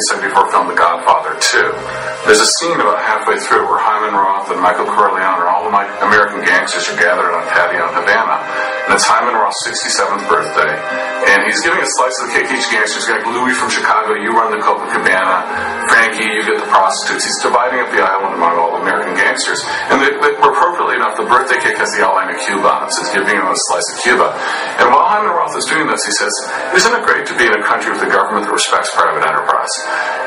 1974 film The Godfather 2. There's a scene about halfway through where Hyman Roth and Michael Corleone and all the American gangsters are gathered on a patio in Havana, and it's Hyman Roth's 67th birthday, and he's giving a slice of the cake. Each gangster's got Louis from Chicago, you run the Copacabana, Frankie, you get the prostitutes. He's dividing up the island among all the American gangsters, and appropriately enough, the birthday cake has the outline of Cuba on it, so it's giving him a slice of Cuba. And while Hyman Roth is doing this, he says, "Isn't it great to be in a country with a government that respects private enterprise?"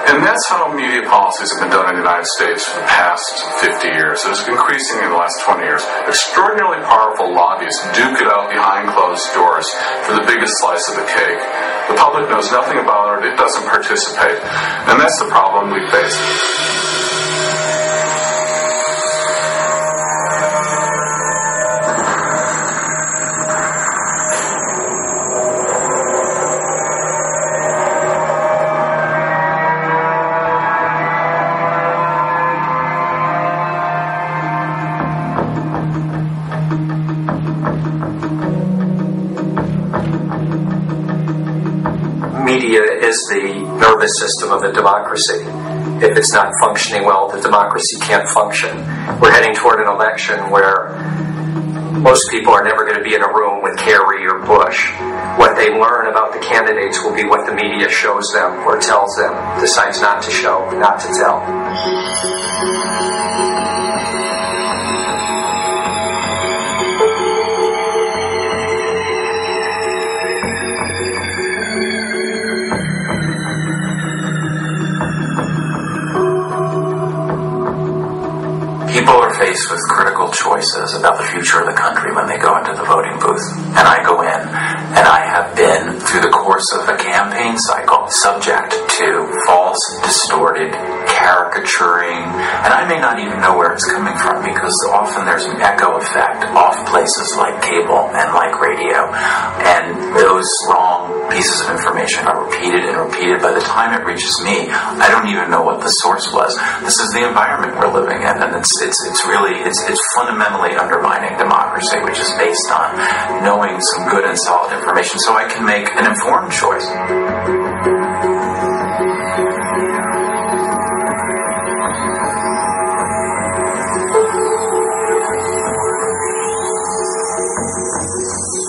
And that's how media policies have been done in the United States for the past 50 years. There's increasingly in the last 20 years. Extraordinarily powerful lobbyists duke it out behind closed doors for the biggest slice of the cake. The public knows nothing about it. It doesn't participate. And that's the problem we face. Media is the nervous system of a democracy. If it's not functioning well, the democracy can't function. We're heading toward an election where most people are never going to be in a room with Kerry or Bush. What they learn about the candidates will be what the media shows them or tells them, decides not to show, not to tell. People are faced with critical choices about the future of the country when they go into the voting booth. And I go in, and I have been, through the course of a campaign cycle, subject to false, distorted, caricaturing, and I may not even know where it's coming from, because often there's an echo effect off places like cable and like radio, and those wrong pieces of information are repeated and repeated. By the time it reaches me, I don't even know what the source was. This is the environment we're living in, and it's fundamentally undermining democracy, which is based on knowing some good and solid information so I can make an informed choice.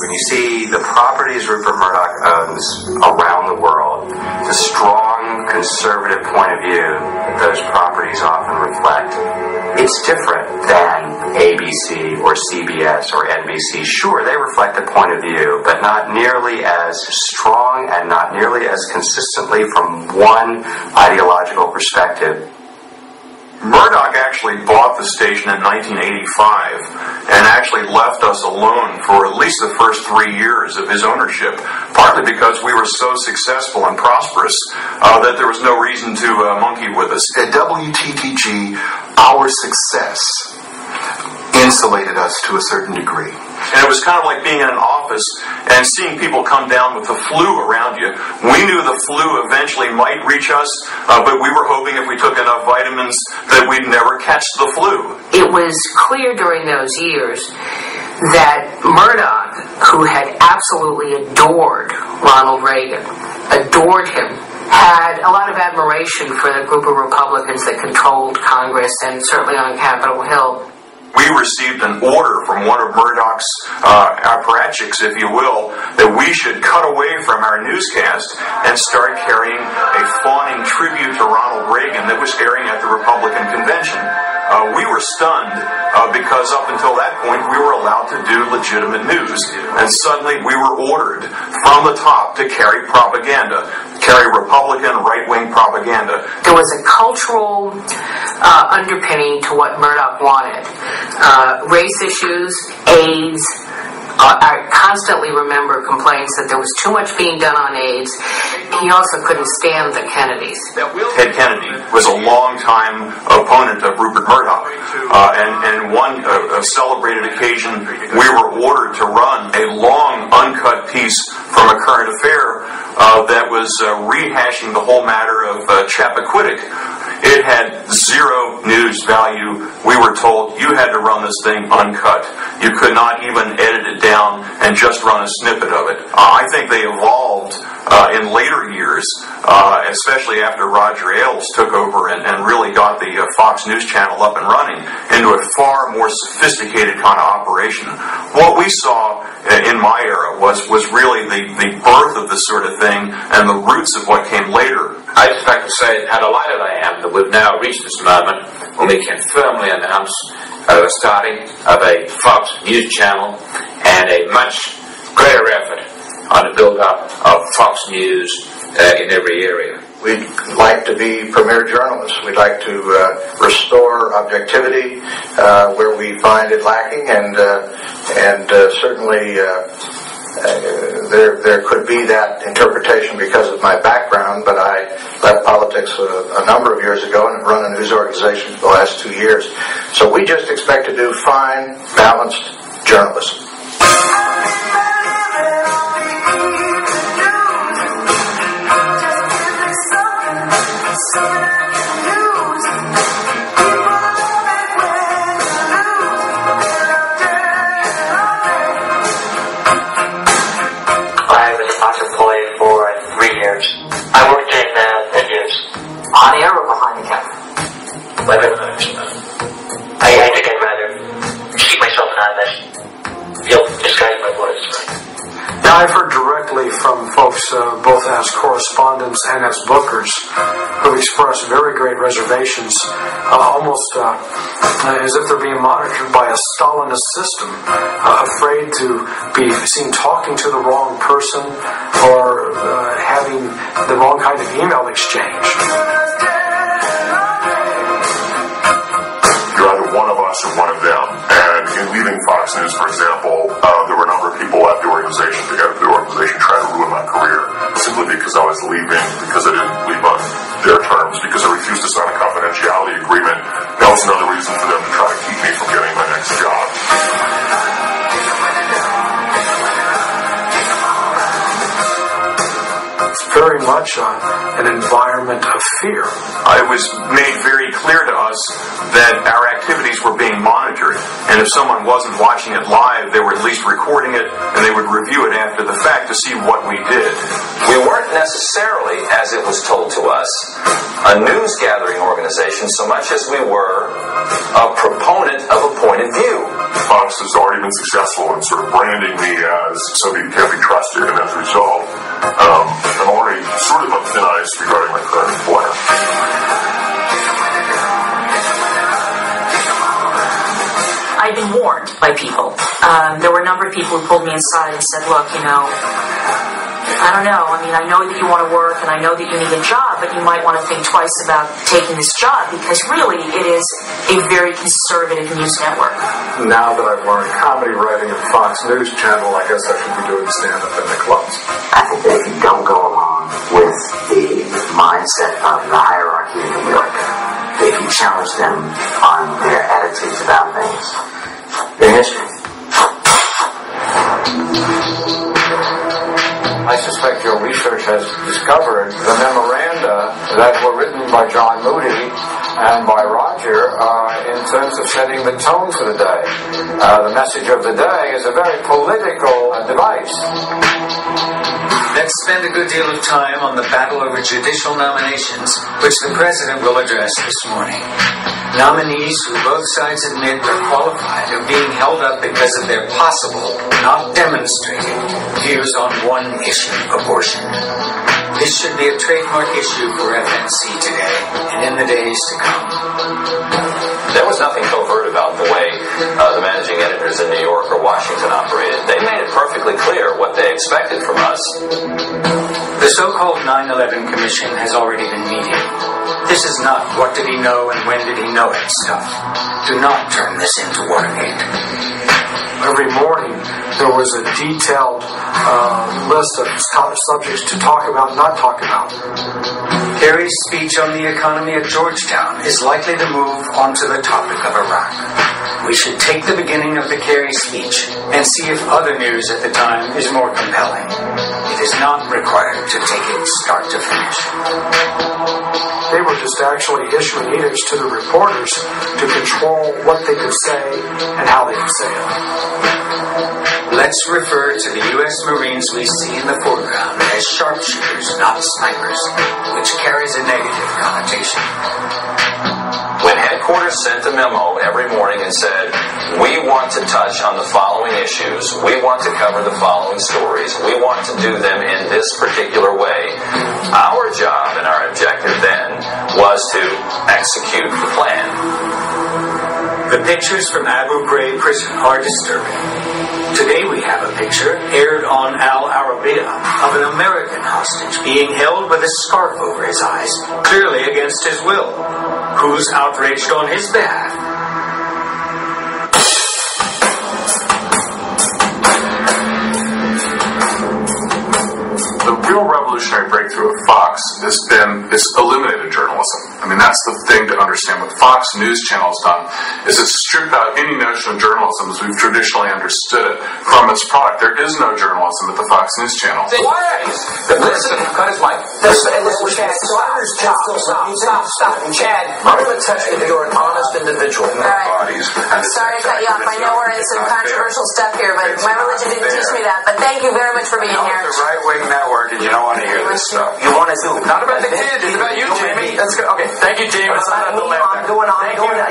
When you see the properties Rupert Murdoch owns around the world, the strong conservative point of view that those properties often reflect, it's different than ABC or CBS or NBC. Sure, they reflect a point of view, but not nearly as strong and not nearly as consistently from one ideological perspective. Murdoch actually bought the station in 1985 and actually left us alone for at least the first 3 years of his ownership, partly because we were so successful and prosperous that there was no reason to monkey with us. At WTTG, our success insulated us to a certain degree. And it was kind of like being in an office and seeing people come down with the flu around you. We knew the flu eventually might reach us, but we were hoping if we took enough vitamins that we'd never catch the flu. It was clear during those years that Murdoch, who had absolutely adored Ronald Reagan, adored him, had a lot of admiration for the group of Republicans that controlled Congress and certainly on Capitol Hill. We received an order from one of Murdoch's apparatchiks, if you will, that we should cut away from our newscast and start carrying a fawning tribute to Ronald Reagan that was airing at the Republican convention. We were stunned because up until that point we were allowed to do legitimate news, and suddenly we were ordered from the top to carry propaganda, carry Republican right-wing propaganda. There was a cultural underpinning to what Murdoch wanted. Race issues, AIDS. I constantly remember complaints that there was too much being done on AIDS. He also couldn't stand the Kennedys. Ted Kennedy was a long-time opponent of Rupert Murdoch, and one celebrated occasion we were ordered to run a long, uncut piece from a current affair that was rehashing the whole matter of Chappaquiddick. It had zero news value. We were told you had to run this thing uncut. You could not even edit it down and just run a snippet of it. I think they evolved in later years, especially after Roger Ailes took over and really got the Fox News Channel up and running, into a far more sophisticated kind of operation. What we saw in my era was really the birth of this sort of thing and the roots of what came later. I just like to say how delighted I am that we've now reached this moment when we can firmly announce the starting of a Fox News Channel and a much greater effort on the build-up of Fox News in every area. We'd like to be premier journalists. We'd like to restore objectivity where we find it lacking, and certainly there could be that interpretation because of my background, but I left politics a number of years ago and have run a news organization for the last 2 years. So we just expect to do fine, balanced journalism. On-air or behind the camera? I think I'd rather keep myself anonymous. Disguise my voice. Now, I've heard directly from folks, both as correspondents and as bookers, who've expressed very great reservations, almost as if they're being monitored by a Stalinist system, afraid to be seen talking to the wrong person or having the wrong kind of email exchange. You're either one of us or one of them. And in leaving Fox News, for example, there were a number of people at the organization, trying to ruin my career, simply because I was leaving, because I didn't leave on their terms, because I refused to sign a confidentiality agreement. That was another reason for them to try to keep me from getting my next job. It's very much an environment of fear. It was made very clear to us that our activities were being monitored, and if someone wasn't watching it live, they were at least recording it, and they would review it after the fact to see what we did. We weren't necessarily, as it was told to us, a news-gathering organization so much as we were a proponent of a point of view. Fox has already been successful in sort of branding me as somebody who can't be trusted, and as a result, I'm already sort of on thin ice regarding my current employer. I've been warned by people. There were a number of people who pulled me inside and said, look, I don't know. I mean, I know that you want to work and I know that you need a job, but you might want to think twice about taking this job because really it is a very conservative news network. Now that I've learned comedy writing at Fox News Channel, I guess I should be doing stand-up in the clubs. I think that if you don't go along with the mindset of the hierarchy in America, if you challenge them on their attitudes about things, your history. I suspect your research has discovered the memoranda that were written by John Moody and by Roger in terms of setting the tone for the day. The message of the day is a very political device. Let's spend a good deal of time on the battle over judicial nominations, which the President will address this morning. Nominees who both sides admit are qualified are being held up because of their possible, not demonstrated, views on one issue, abortion. This should be a trademark issue for FNC today and in the days to come. There was nothing covert about the way the managing editors in New York or Washington operated. They made it perfectly clear what they expected from us. The so-called 9/11 Commission has already been meeting. This is not what did he know and when did he know it stuff. Do not turn this into Watergate. Every morning, there was a detailed list of subjects to talk about and not talk about. Kerry's speech on the economy at Georgetown is likely to move onto the topic of Iraq. We should take the beginning of the Kerry speech and see if other news at the time is more compelling. It is not required to take it start to finish. They were just actually issuing edicts to the reporters to control what they could say and how they could say it. Let's refer to the U.S. Marines we see in the foreground as sharpshooters, not snipers, which carries a negative connotation. When headquarters sent a memo every morning and said, we want to touch on the following issues, we want to cover the following stories, we want to do them in this particular way, our job and our objective then was to execute the plan. The pictures from Abu Ghraib prison are disturbing. Today we have a picture, aired on Al Arabiya, of an American hostage being held with a scarf over his eyes, clearly against his will. Who's outraged on his behalf? The real revolutionary breakthrough of Fox has been it's eliminated journalism. I mean, that's the thing to understand. What Fox News Channel has done is it's stripped out any notion of journalism as we've traditionally understood it from its product. There is no journalism at the Fox News Channel. Listen, cut his mic. Chad, stop. Chad, I'm going to tell you that you're an honest individual. All right. I'm sorry to cut you off. I know we're in some controversial stuff here, but my religion didn't teach me that. But thank you very much for being here. The right-wing network, and you don't want to hear this stuff. You want to do Not about the kid, it's about you, Jamie. That's good. Okay, thank you, Jamie. I'm doing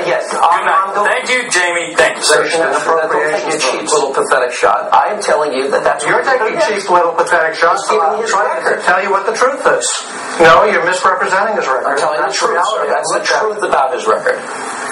yes. Thank you, Jamie. Thank you. Taking a cheap little pathetic shot. I am telling you that that's You're taking cheap little pathetic shots. Giving his record. Tell you what the truth is. No, you're misrepresenting his record. I'm telling you the truth. That's the truth about his record.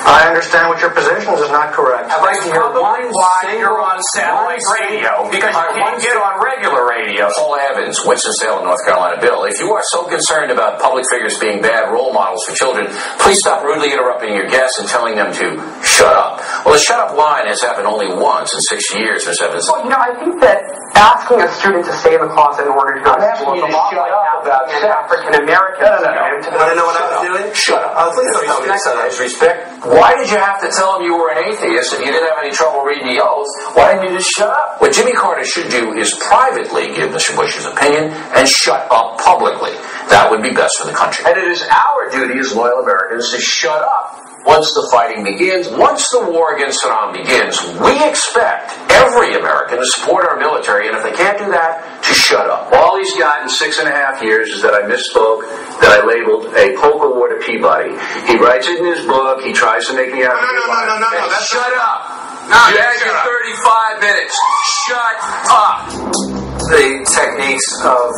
I understand what your position is not correct. I'd like to hear why you're on satellite radio, because you can't get on regular radio. Paul Evans, Winston-Salem, North Carolina. Bill, if you are so concerned about public figures being bad role models for children, please stop rudely interrupting your guests and telling them to shut up. Well, the shut up line has happened only once in 6 years, Ms. Evans. Well, I think that asking a student to stay in the closet in order to go to school is a lot like asking an African American to want to know what I was doing? Shut up. Please don't tell me that. Respect. Why did you have to tell him you were an atheist if you didn't have any trouble reading the oath? Why didn't you just shut up? What Jimmy Carter should do is privately give Mr. Bush his opinion and shut up publicly. That would be best for the country. And it is our duty as loyal Americans to shut up once the fighting begins. Once the war against Saddam begins, we expect every American to support our military, and if they can't do that, to shut up. All he's got in 6.5 years is that I misspoke, that I labeled a polka war to Peabody. He writes it in his book, he tries to make me out. No, shut up! You had your 35 minutes. Shut up! The techniques of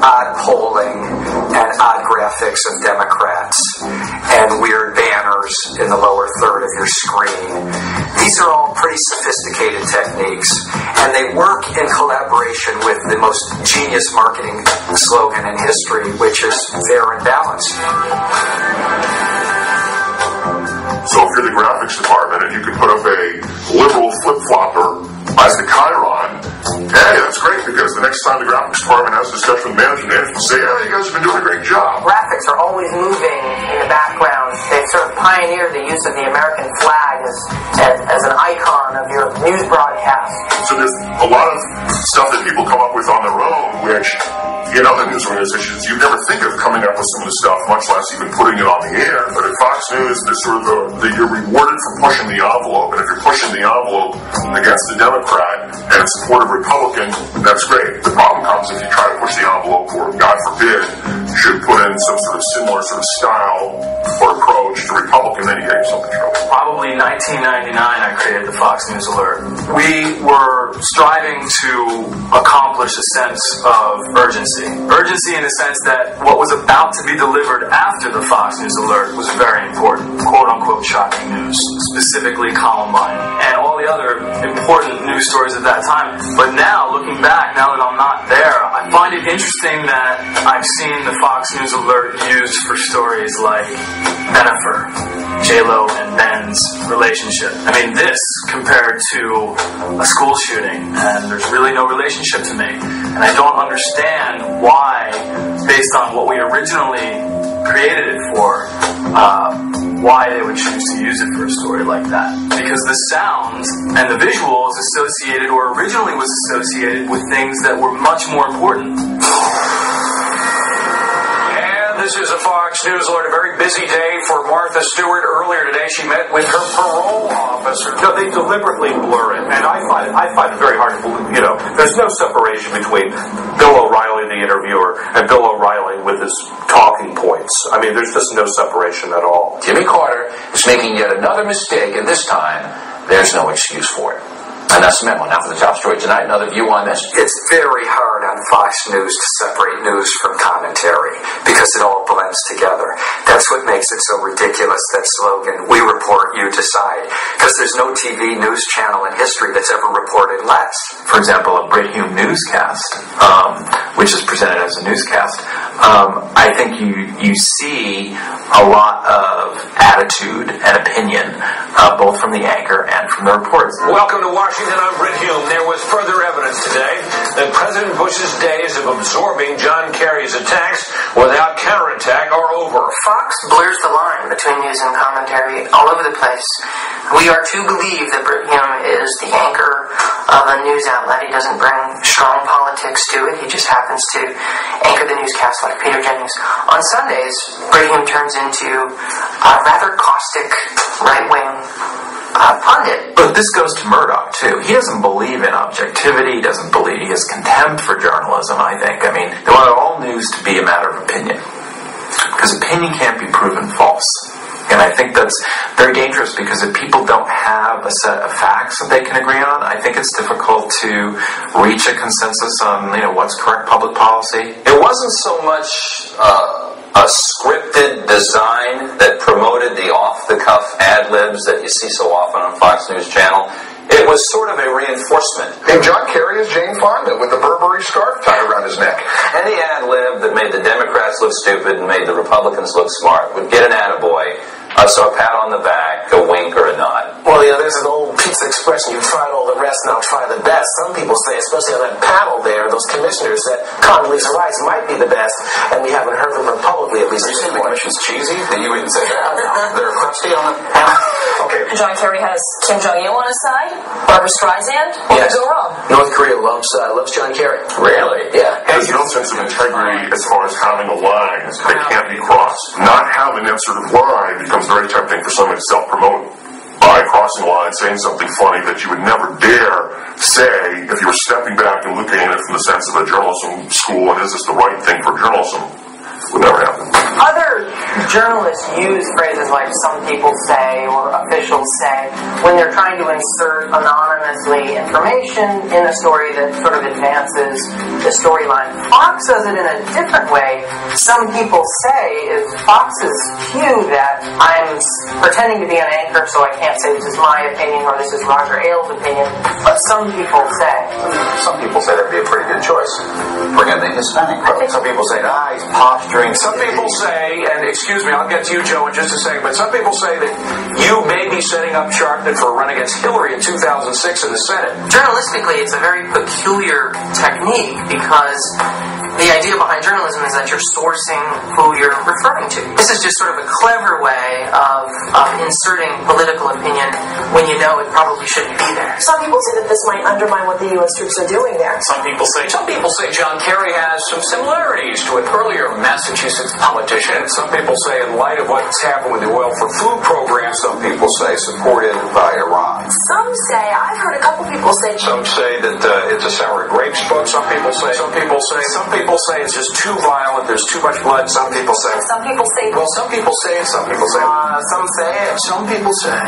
odd polling and odd graphics of Democrats and weird banners in the lower third of your screen. These are all pretty sophisticated techniques, and they work in collaboration with the most genius marketing slogan in history, which is fair and balanced. So if you're the graphics department and you can put up a liberal flip-flopper as the Chiron, hey, that's great, because the next time the graphics department has a discussion with management will say, oh, you guys have been doing a great job. Graphics are always moving in the background. They sort of pioneered the use of the American flag as an icon of your news broadcast. So there's a lot of stuff that people come up with on their own, which in other news organizations you never think of coming up with some of the stuff, much less even putting it on the air. But at Fox News, there's sort of you're rewarded for pushing the envelope, and if you're pushing the envelope against the Democrat and in support of Republican, that's great. The problem comes if you try to push the envelope, or God forbid, should put in some sort of similar sort of style or approach to Republican, then you get yourself in trouble. Probably 1999, I created the Fox News Alert. We were striving to accomplish a sense of urgency. Urgency in the sense that what was about to be delivered after the Fox News Alert was very important. Quote-unquote shocking news, specifically Columbine, and all the other important news stories at that time. But now, looking back, now that I'm not there, I find it interesting that I've seen the Fox News Alert used for stories like Bennifer, J-Lo and Ben's relationship relationship. I mean, this compared to a school shooting, and there's really no relationship to me. And I don't understand why, based on what we originally created it for, why they would choose to use it for a story like that. Because the sound and the visual is associated, or originally was associated, with things that were much more important. This is a Fox News Alert, a very busy day for Martha Stewart. Earlier today, she met with her parole officer. No, they deliberately blur it, and I find it very hard to believe. There's no separation between Bill O'Reilly, the interviewer, and Bill O'Reilly with his talking points. I mean, there's just no separation at all. Jimmy Carter is making yet another mistake, and this time, there's no excuse for it. And that's the memo. Now for the top story tonight, another view on this. It's very hard on Fox News to separate news from commentary because it all blends together. That's what makes it so ridiculous, that slogan, "We report, you decide." Because there's no TV news channel in history that's ever reported less. For example, a Brit Hume newscast, which is presented as a newscast, I think you see a lot of attitude and opinion, both from the anchor and from the reporters. Welcome to Washington. I'm Brit Hume. There was further evidence today that President Bush's days of absorbing John Kerry's attacks without counterattack are over. Fox blurs the line between news and commentary all over the place. We are to believe that Brit Hume is the anchor of a news outlet. He doesn't bring strong politics to it. He just happens to anchor the newscast like Peter Jennings. On Sundays, Brit Hume turns into a rather caustic right-wing pundit. But this goes to Murdoch, too. He doesn't believe in objectivity. He doesn't believe. He has contempt for journalism, I think. I mean, they want all news to be a matter of opinion. Because opinion can't be proven false. And I think that's very dangerous, because if people don't have a set of facts that they can agree on, I think it's difficult to reach a consensus on, what's correct public policy. It wasn't so much a scripted design that promoted the off-the-cuff ad-libs that you see so often on Fox News Channel. It was sort of a reinforcement. And John Kerry is Jane Fonda with the Burberry scarf tied around his neck. Any ad-lib that made the Democrats look stupid and made the Republicans look smart would get an attaboy. So a pat on the back, a wink, or a nod. Well, there's an old pizza expression, you tried all the rest, now try the best. Some people say, especially on that panel there, those commissioners, that Condoleezza Rice might be the best, and we haven't heard from her publicly, at least. Are you saying the commission's cheesy? That you wouldn't say that? They're crusty on the panel? Okay. John Kerry has Kim Jong-il on his side, Barbara Streisand. What could go wrong? North Korea loves John Kerry. Really? Yeah. There's no sense of integrity as far as having a line that can't be crossed. Not having that sort of line becomes very tempting for somebody to self-promote by crossing a line, saying something funny that you would never dare say if you were stepping back and looking at it from the sense of a journalism school, and is this the right thing for journalism? Would never happen. Other journalists use phrases like "some people say" or "officials say" when they're trying to insert anonymously information in a story that sort of advances the storyline. Fox does it in a different way. "Some people say" is Fox's cue that I'm pretending to be an anchor, so I can't say this is my opinion or this is Roger Ailes' opinion, but some people say. Some people say that'd be a pretty good choice. Bring in the Hispanic crowd. Some people say, he's posturing. Some people say, and excuse me, I'll get to you, Joe, in just a second, but some people say that you may be setting up Sharpton for a run against Hillary in 2006 in the Senate. Journalistically, it's a very peculiar technique because the idea behind journalism is that you're sourcing who you're referring to. This is just sort of a clever way of inserting political opinion when you know it probably shouldn't be there. Some people say that this might undermine what the U.S. troops are doing there. Some people say John Kerry has some similarities to an earlier Massachusetts politician. Some people say, in light of what's happened with the oil for food program, some people say supported by Iran. Some say, I've heard a couple people say. Some say that it's a sour grapes book. Some people say it's just too violent. There's too much blood. Some people say. Some people say. Well, some people say it. Some people say. Some say it. Some people say.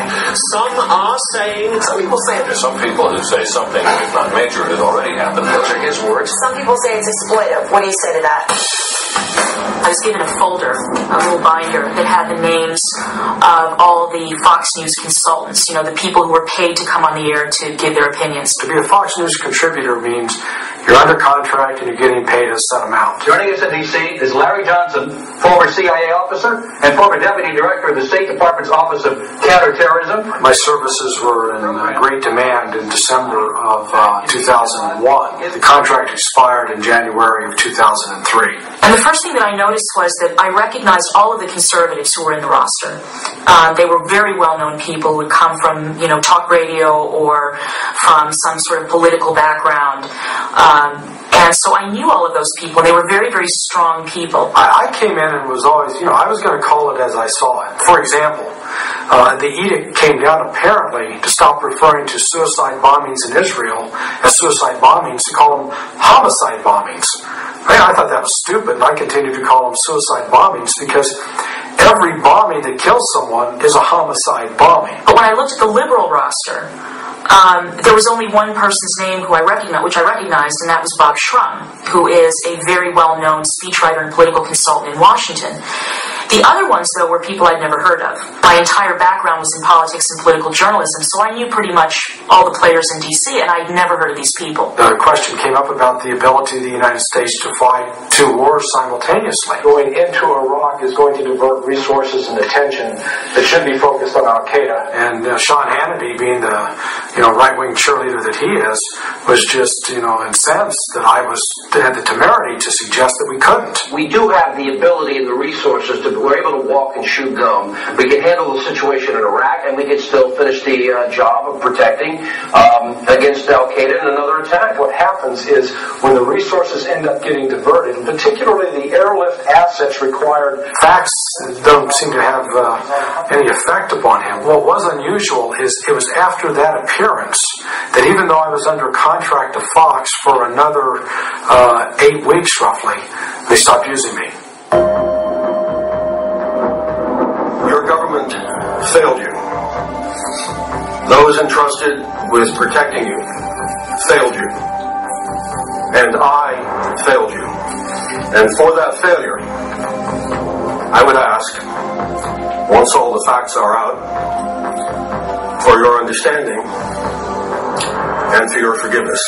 Some are saying. Some people say it. There's some people who say something, if not major, has already happened. Those are his words. Some people say it's exploitive. What do you say to that? I was given a folder, a little binder, that had the names of all the Fox News consultants, you know, the people who were paid to come on the air to give their opinions. To be a Fox News contributor means you're under contract and you're getting paid a set amount. Joining us in D.C. is Larry Johnson, former CIA officer and former Deputy Director of the State Department's Office of Counterterrorism. My services were in great demand in December of 2001. The contract expired in January of 2003. And the first thing that I noticed was that I recognized all of the conservatives who were in the roster. They were very well-known people who would come from, you know, talk radio or from some sort of political background. And so I knew all of those people. They were very, very strong people. I came in and was always, you know, I was going to call it as I saw it. For example, the edict came down apparently to stop referring to suicide bombings in Israel as suicide bombings, to call them homicide bombings. I thought that was stupid, and I continued to call them suicide bombings because every bombing that kills someone is a homicide bombing. But when I looked at the liberal roster, there was only one person's name which I recognized, and that was Bob Shrum, who is a very well-known speechwriter and political consultant in Washington. The other ones, though, were people I'd never heard of. My entire background was in politics and political journalism, so I knew pretty much all the players in D.C., and I'd never heard of these people. The question came up about the ability of the United States to fight two wars simultaneously. Going into Iraq is going to divert resources and attention that should be focused on Al-Qaeda. And Sean Hannity, being the right-wing cheerleader that he is, was just incensed that I had the temerity to suggest that we couldn't. We do have the ability and the resources to. We're able to walk and chew gum. We can handle the situation in Iraq, and we can still finish the job of protecting against Al-Qaeda and another attack. What happens is when the resources end up getting diverted, and particularly the airlift assets required. Facts don't seem to have any effect upon him. What was unusual is it was after that appearance that even though I was under contract to Fox for another 8 weeks roughly, they stopped using me. Your government failed you. Those entrusted with protecting you failed you. And I failed you. And for that failure, I would ask, once all the facts are out, for your understanding and for your forgiveness.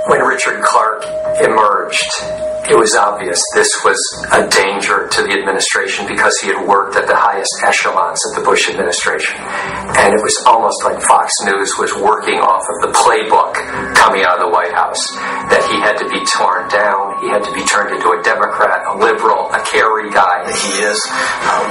When Richard Clark emerged, it was obvious this was a danger to the administration because he had worked at the highest echelons of the Bush administration. And it was almost like Fox News was working off of the playbook coming out of the White House, that he had to be torn down, he had to be turned into a Democrat, a liberal, a Kerry guy. He is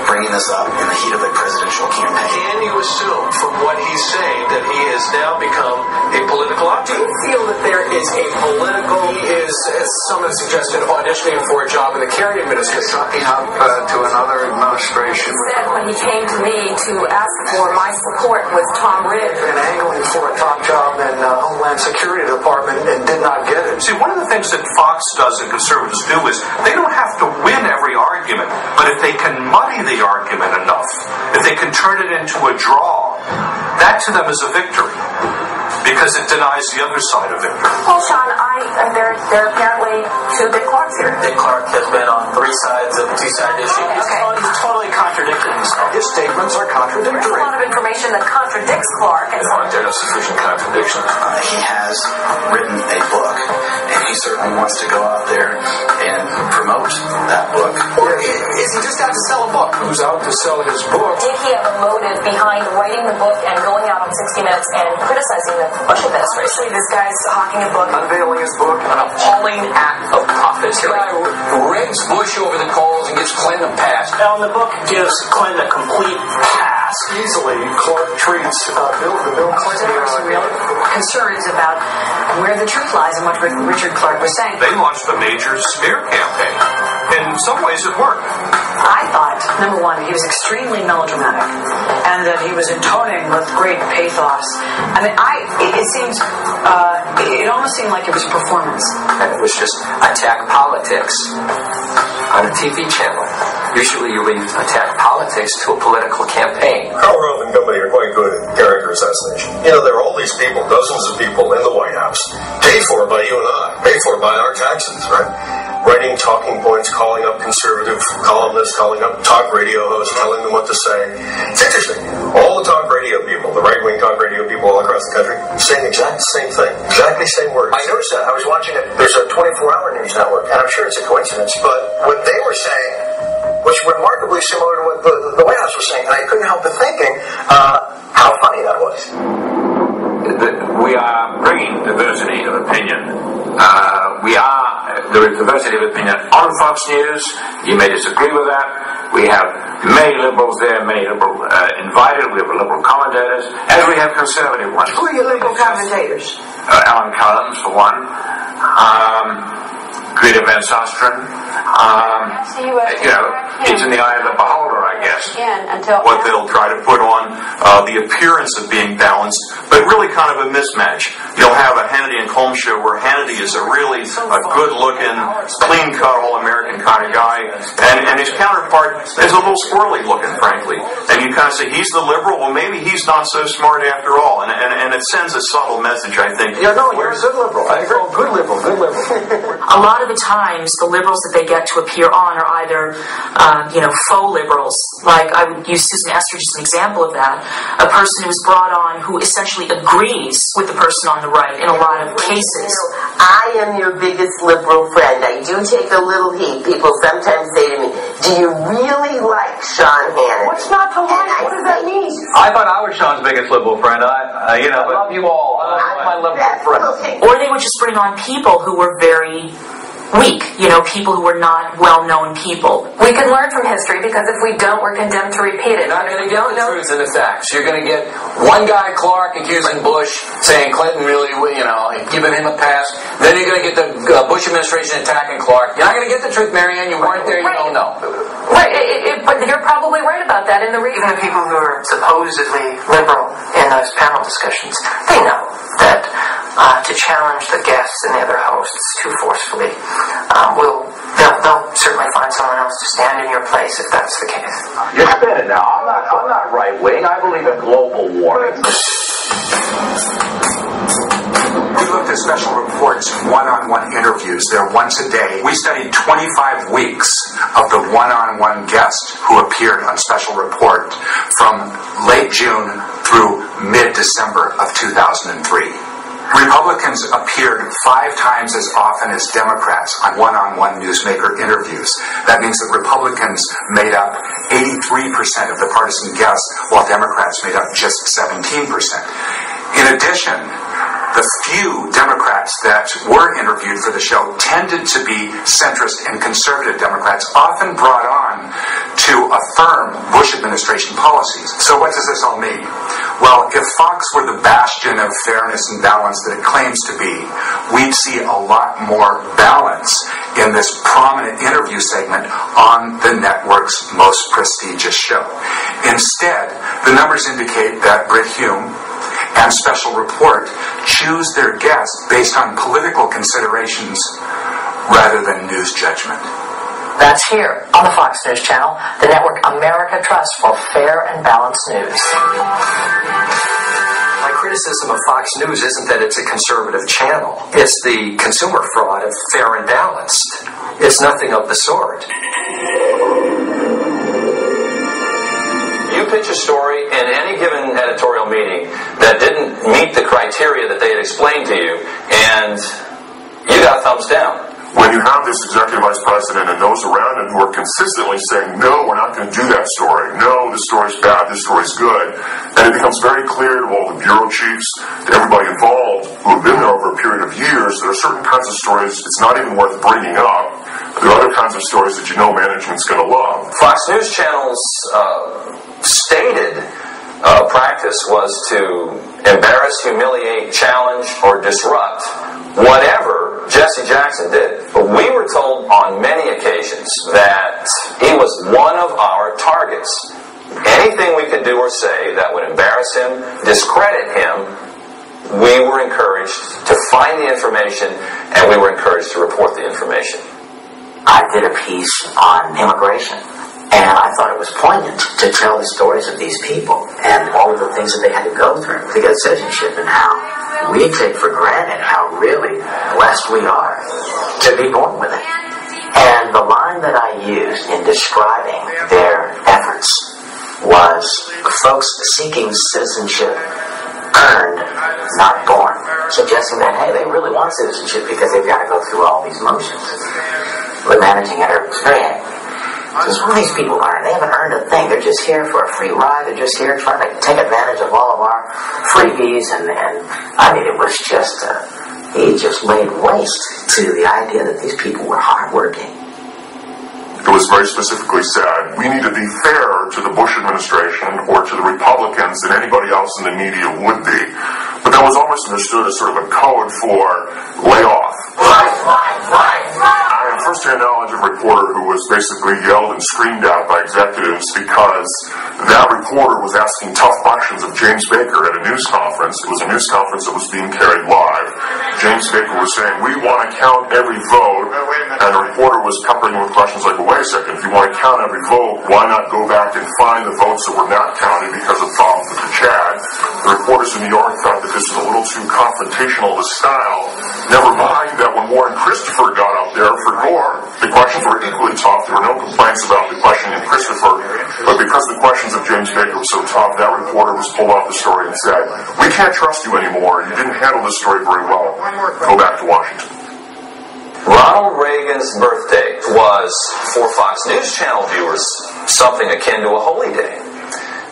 bringing this up in the heat of a presidential campaign. Can you assume from what he's saying that he has now become a political object? Do you feel that there is a political... He is, as someone suggested, auditioning for a job in the Kerry administration. Sucking up to another administration. He said when he came to me to ask for my support with Tom Ridge. And angling for a top job in Homeland Security Department and did not get it. See, one of the things that Fox does and conservatives do is they don't have to win every argument, but if they can muddy the argument enough, if they can turn it into a draw, that to them is a victory, because it denies the other side of victory. Well, Sean, there are apparently two Dick Clarks here. Dick Clark has been on three sides of a two-sided issue. He's totally contradicting himself. His statements are contradictory. There's a lot of information that contradicts Clark. And Aren't there no sufficient contradictions? He has written a book, and he certainly wants to go out there and promote that book. Or is he just out to sell a book? Who's out to sell his book? Did he have a motive behind writing the book and going out on 60 Minutes and criticizing the Bush administration? This guy's hawking a book. Unveiling his book. An appalling act of profiteering. Rigs Bush over the coals and gives Clinton a pass. Now, the book gives Clinton a complete pass. Easily, Clark treats Bill Clinton. There are some real concerns about where the truth lies and what Richard Clark was saying. They launched a major smear campaign. In some ways it worked. I thought, number one, he was extremely melodramatic and that he was intoning with great pathos. I mean, it almost seemed like it was performance. And it was just attack politics on a TV channel. Usually you would attack politics to a political campaign. Carl Rove and company are quite good at character assassination. You know, there are all these people, dozens of people in the White House, paid for by you and I, paid for by our taxes, right? writing talking points, calling up conservative columnists, calling up talk radio hosts, telling them what to say. It's interesting. All the talk radio people, the right-wing talk radio people all across the country, saying exactly the same thing, exactly the same words. I noticed that. I was watching it. There's a 24-hour news network, and I'm sure it's a coincidence, but what they were saying was remarkably similar to what the White House was saying, and I couldn't help but thinking how funny that was. We are bringing diversity of opinion. There is diversity of opinion on Fox News. You may disagree with that. We have many liberals there, many liberal invited. We have liberal commentators, as we have conservative ones. Who are your liberal commentators? Alan Cullum, for one. Greta Van Susteren. It's in the eye of the beholder, I guess. What they'll try to put on the appearance of being balanced, but really kind of a mismatch. You'll have a Hannity and Colm show where Hannity is a really good-looking, clean-cut, all-American kind of guy, and his counterpart is a little squirrely-looking, frankly. And you kind of say, he's the liberal, well, maybe he's not so smart after all. And it sends a subtle message, I think. Yeah, no, you're a good liberal. I agree. Good liberal, good liberal. A lot of the times, the liberals that they get to appear on are either, faux liberals. Like, I would use Susan Estridge as an example of that. A person who is brought on who essentially agrees with the person on the right in a lot of cases. I am your biggest liberal friend. I do take a little heat. People sometimes say to me, do you really like Sean Hannity? What's not to like? What does that mean? I thought I was Sean's biggest liberal friend. I love you all. I love my liberal friends. Or they would just bring on people who were very weak, people who were not well-known people. We can learn from history because if we don't, we're condemned to repeat it. You're not going to get the truth and the facts. You're going to get one guy, Clark, accusing Bush, saying Clinton really, giving him a pass. Then you're going to get the Bush administration attacking Clark. You're not going to get the truth, Marianne. You weren't there. You don't know. Right, but you're probably right about that. Even the people who are supposedly liberal in those panel discussions, they know that to challenge the guests and the other hosts too forcefully, they'll certainly find someone else to stand in your place if that's the case. You're spinning now. I'm not right wing. I believe in global warming. We looked at special reports, one-on-one interviews. They're once a day. We studied 25 weeks of the one-on-one guest who appeared on special report from late June through mid-December of 2003. Republicans appeared 5 times as often as Democrats on one-on-one newsmaker interviews. That means that Republicans made up 83% of the partisan guests, while Democrats made up just 17%. In addition, the few Democrats that were interviewed for the show tended to be centrist and conservative Democrats, often brought on to affirm Bush administration policies. So what does this all mean? Well, if Fox were the bastion of fairness and balance that it claims to be, we'd see a lot more balance in this prominent interview segment on the network's most prestigious show. Instead, the numbers indicate that Brit Hume and Special Report choose their guests based on political considerations rather than news judgment. That's here on the Fox News Channel, the network America trusts for fair and balanced news. My criticism of Fox News isn't that it's a conservative channel. It's the consumer fraud of fair and balanced. It's nothing of the sort. You pitch a story in any given editorial meeting that didn't meet the criteria that they had explained to you, and you got thumbs down. When you have this executive vice president and those around him who are consistently saying, no, we're not going to do that story. No, this story's bad, this story's good. And it becomes very clear to all the bureau chiefs, to everybody involved who have been there over a period of years, there are certain kinds of stories it's not even worth bringing up. There are other kinds of stories that management's going to love. Fox News Channel's stated practice was to embarrass, humiliate, challenge, or disrupt whatever Jesse Jackson did. But we were told on many occasions that he was one of our targets. Anything we could do or say that would embarrass him, discredit him, we were encouraged to find the information, and we were encouraged to report the information. I did a piece on immigration, and I thought it was poignant to tell the stories of these people and all of the things that they had to go through to get citizenship, and how we take for granted how really blessed we are to be born with it. And the line that I used in describing their efforts was folks seeking citizenship earned, not born, suggesting that, hey, they really want citizenship because they've got to go through all these motions with managing their experience. Because what these people learn, they haven't earned a thing. They're just here for a free ride. They're just here trying to take advantage of all of our freebies. And I mean, it was just, he just laid waste to the idea that these people were hardworking. It was very specifically said, we need to be fair to the Bush administration or to the Republicans than anybody else in the media would be. But that was almost understood as sort of a code for layoff. I have first-hand knowledge of a reporter who was basically yelled and screamed at by executives because that reporter was asking tough questions of James Baker at a news conference. It was a news conference that was being carried live. James Baker was saying, we want to count every vote, and the reporter was peppering with questions like, well, wait a second, if you want to count every vote, why not go back and find the votes that were not counted because of problems with the Chad? The reporters in New York thought that this was a little too confrontational of a style. Never mind that when Warren Christopher got up there for Gore, the questions were equally tough. There were no complaints about the questioning of Christopher, but because the questions of James Baker were so tough, that reporter was pulled off the story and said, we can't trust you anymore. You didn't handle this story very well. Go back to Washington. Ronald Reagan's birthday was, for Fox News Channel viewers, something akin to a holy day.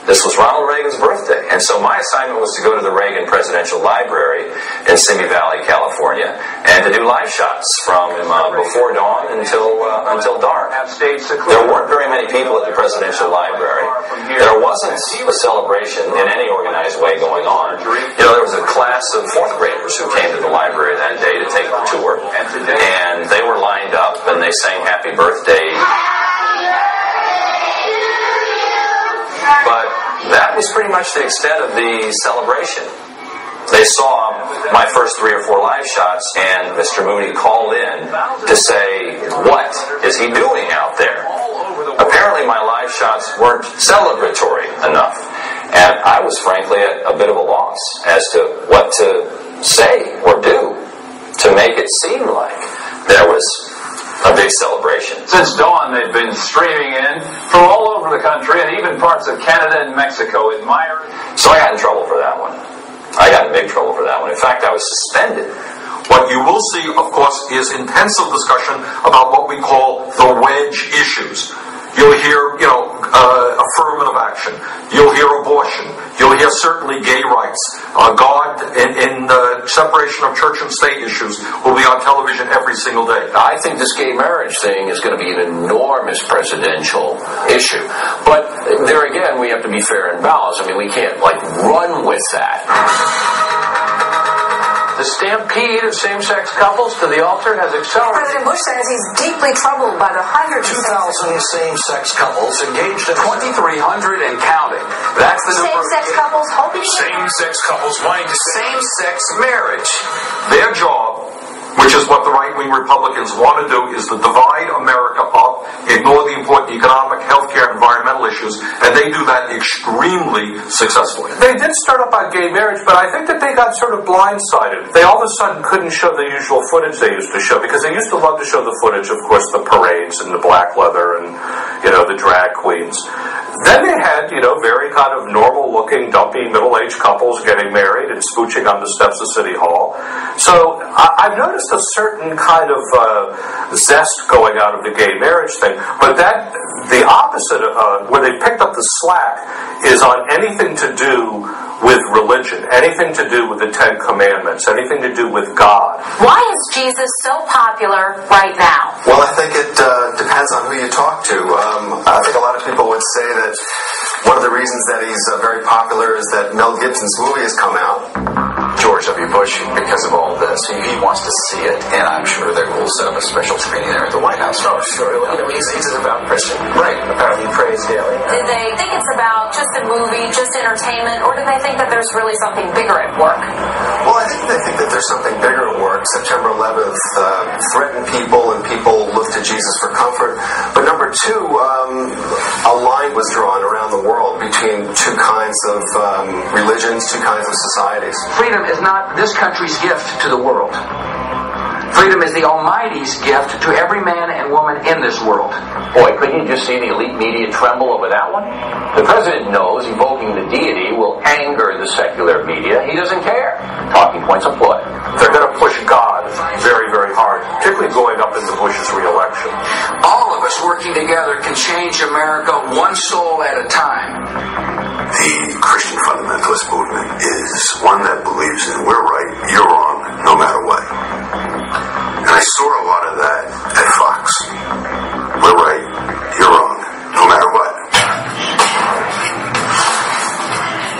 This was Ronald Reagan's birthday, and so my assignment was to go to the Reagan Presidential Library in Simi Valley, California, and to do live shots from before dawn until dark. There weren't very many people at the Presidential Library. There wasn't a celebration in any organized way going on. You know, there was a class of fourth graders who came to the library that day to take the tour, and they were lined up and they sang Happy Birthday. But that was pretty much the extent of the celebration. They saw my first 3 or 4 live shots, and Mr. Moody called in to say, what is he doing out there? Apparently my live shots weren't celebratory enough, and I was frankly at a bit of a loss as to what to say or do to make it seem like there was a big celebration. Since dawn, they've been streaming in from all over the country and even parts of Canada and Mexico admiring. So I got in trouble for that one. I got in big trouble for that one. In fact, I was suspended. What you will see, of course, is intensive discussion about what we call the wedge issues. You'll hear, affirmative action. You'll hear abortion. You'll hear certainly gay rights. God in the separation of church and state issues will be on television every single day. I think this gay marriage thing is going to be an enormous presidential issue. But there again, we have to be fair and balanced. I mean, we can't, run with that. The stampede of same-sex couples to the altar has accelerated. President Bush says he's deeply troubled by the hundreds of 2,000 same-sex couples engaged in 2,300 and counting. That's the number. Same-sex couples hoping. Same-sex couples wanting to same-sex marriage. Their job, which is what the right-wing Republicans want to do, is to divide America up, ignore the important economic, healthcare, environmental issues, and they do that extremely successfully. They did start up on gay marriage, but I think that they got sort of blindsided. They all of a sudden couldn't show the usual footage they used to show, because they used to love to show the footage, of course, the parades and the black leather and, the drag queens. Then they had, very kind of normal-looking, dumpy, middle-aged couples getting married and spooching on the steps of City Hall. So I've noticed a certain kind of zest going out of the gay marriage thing, but the opposite, where they picked up the slack, is on anything to do with religion, anything to do with the Ten Commandments, anything to do with God. Why is Jesus so popular right now? Well, I think it depends on who you talk to. I think a lot of people would say that one of the reasons that he's very popular is that Mel Gibson's movie has come out. George W. Bush, because of all this, he wants to see it, and I'm sure they will set up a special screening there at the White House. Oh, sure. He's about Christian. Right. Apparently prays daily. Did they think it's about just a movie, just entertainment, or do they think that there's really something bigger at work? Well, I think they think that there's something bigger at work. September 11th threatened people, and people looked to Jesus for comfort. But number two, a line was drawn around the world between two kinds of religions, two kinds of societies. Freedom is not this country's gift to the world. Freedom is the Almighty's gift to every man and woman in this world. Boy, couldn't you just see the elite media tremble over that one? The president knows evoking the deity will anger the secular media. He doesn't care. Talking points applaud. They're going to push God very, very hard, particularly going up into Bush's re-election. All of us working together can change America one soul at a time. The Christian fundamentalist movement is one that believes in we're right, you're wrong, no matter what. And I saw a lot of that at Fox. We're right, you're wrong, no matter what.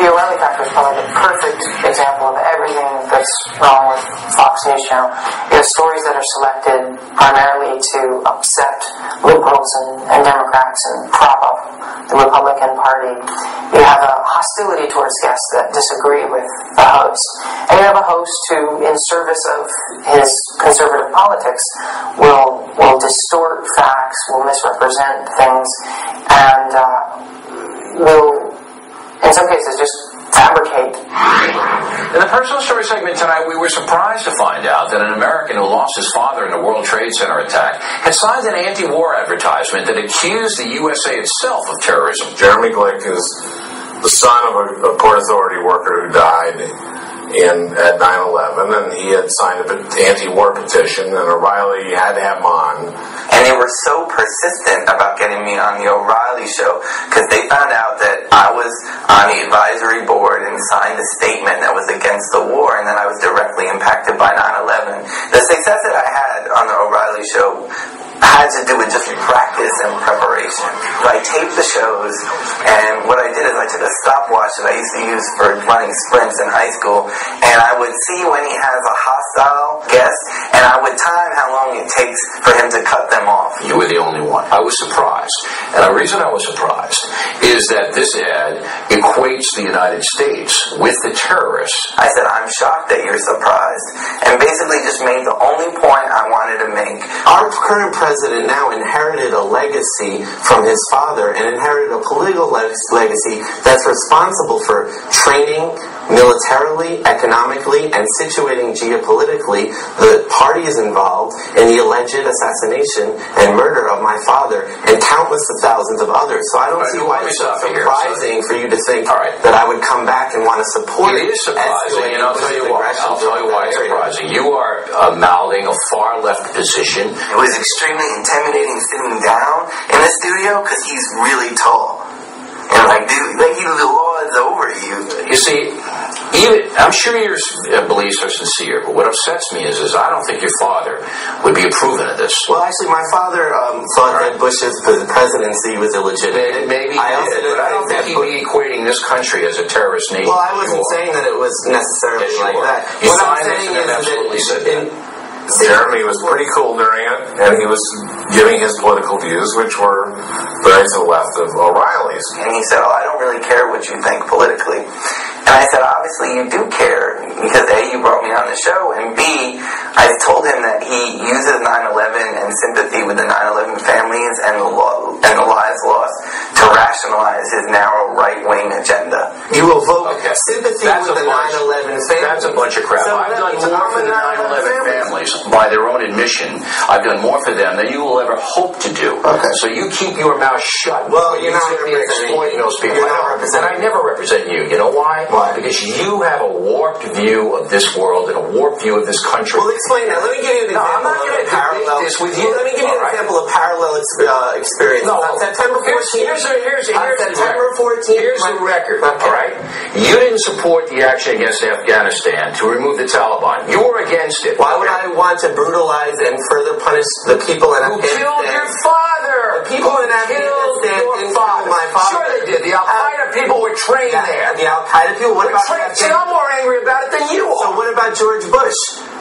The O'Reilly factor is probably the perfect example of everything that's wrong with Fox News Channel. You have stories that are selected primarily to upset liberals and Democrats and prop up the Republican Party. You have a hostility towards guests that disagree with the host. And you have a host who, in service of his conservative politics, will distort facts, will misrepresent things, and will, in some cases, just fabricate. In the personal story segment tonight, we were surprised to find out that an American who lost his father in the World Trade Center attack had signed an anti-war advertisement that accused the USA itself of terrorism. Jeremy Glick is the son of a Port Authority worker who died at 9/11, and he had signed an anti-war petition, and O'Reilly had to have him on. And they were so persistent about getting me on the O'Reilly show because they found out that I was on the advisory board and signed a statement that was against the war, and that I was directly impacted by 9/11. The success that I had on the O'Reilly show had to do with just practice and preparation. I taped the shows, and what I did is I took a stopwatch that I used to use for running sprints in high school, and I would see when he has a hostile guest, and I would time how long it takes for him to cut them off. You were the only one. I was surprised. And the reason I was surprised is that this ad equates the United States with the terrorists. I said, I'm shocked that you're surprised. And basically just made the only point I wanted to make. Our current president now inherited a legacy from his father and inherited a political legacy that's responsible for training militarily, economically, and situating geopolitically the parties involved in the alleged assassination and murder of my father and countless of thousands of others. So I don't see why it's so surprising for you to think that I would come back and want to support it. It is surprising, and I'll tell you why. I'll tell you why it's surprising. You are mouthing a far left position. It was extremely intimidating sitting down in the studio because he's really tall. And the law is over you. You see, I'm sure your beliefs are sincere, but what upsets me is I don't think your father would be approving of this. Well, actually, my father thought that Bush's presidency was illegitimate. Maybe I don't think he'd be equating this country as a terrorist nation. Well, I wasn't saying that it was necessarily like that. What I'm saying is that Jeremy was pretty cool during it, and he was giving his political views, which were very to the left of O'Reilly's. And he said, I don't really care what you think politically. And I said, obviously you do care, because A, you brought me on the show, and B, I told him that he uses 9/11 and sympathy with the 9/11 families and the lives lost to rationalize his narrow right-wing agenda. You will vote sympathy with the 9/11 families. That's a bunch of crap. I've done more for the 9/11 families, by their own admission. I've done more for them than you will ever hope to do. So you keep your mouth shut. Well, you're not exploiting those people. And I never represent you. You know why? Because you have a warped view of this world and a warped view of this country. Well, explain that. Let me give you an example. I'm not going to parallel this with you. Let me give you an example of parallel experience. No, on September 14th. Here's September 14th. Here's the record. All right, you didn't support the action against Afghanistan to remove the Taliban. You were against it. Why would I want to brutalize and further punish the people in Afghanistan? Who killed your father? The people in Afghanistan didn't kill my father. Sure they did. The Al Qaeda people were trained there. The Al Qaeda people. What about See, I'm more angry about it than you are. So what about George Bush?